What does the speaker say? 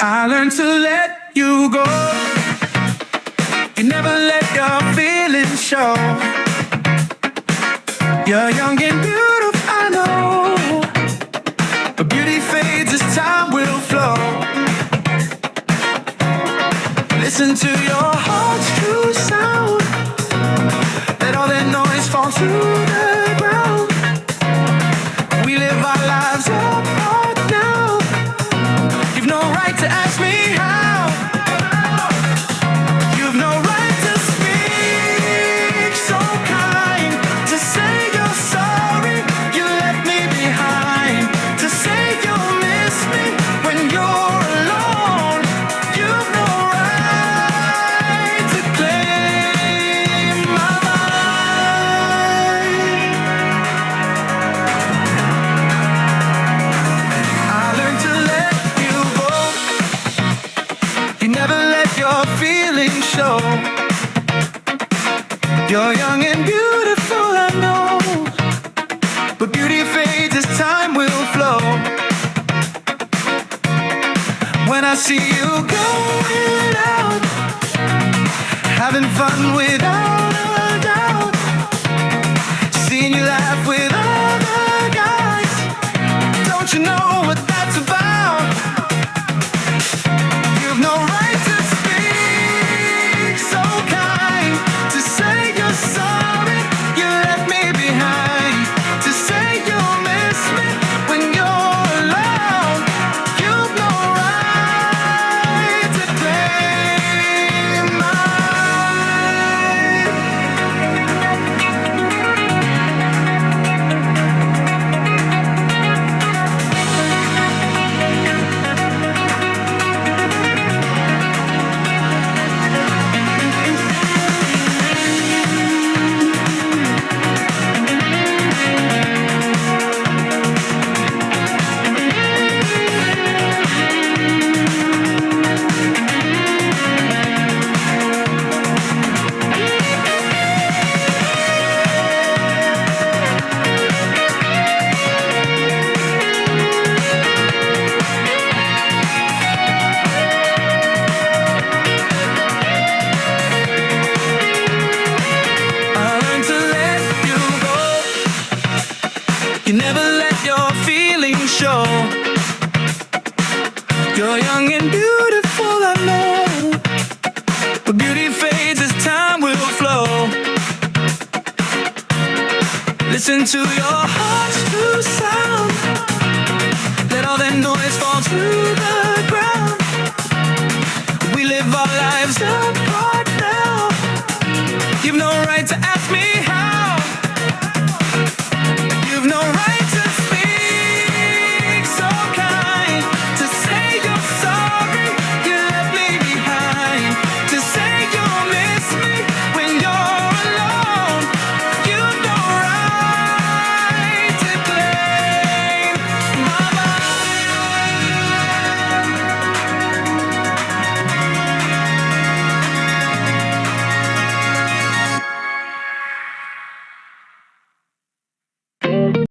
I learned to let you go. You never let your feelings show. You're young and beautiful, I know, but beauty fades as time will flow. Listen to your heart's true sound. Let all that noise fall to the ground. We live our lives apart now. You've no right to ask me how. You've no right to speak so kind, to say you're sorry you left me behind, to say you'll miss me when you're alone. You've no right to claim my life. I learned to let you go. You never let your feelings show. You're young and beautiful, I know, but beauty fades as time will flow. When I see you going out, having fun without a doubt, seeing you laugh with other guys, don't you know what that's about? You've no right to speak so kind, to say you're sorry you left me behind, to say you'll miss me when you're alone. You've no right to claim my you never let your feelings show. You're young and beautiful, I know, but beauty fades as time will flow. Listen to your heart's true sound. Let all that noise fall to the ground. We live our lives up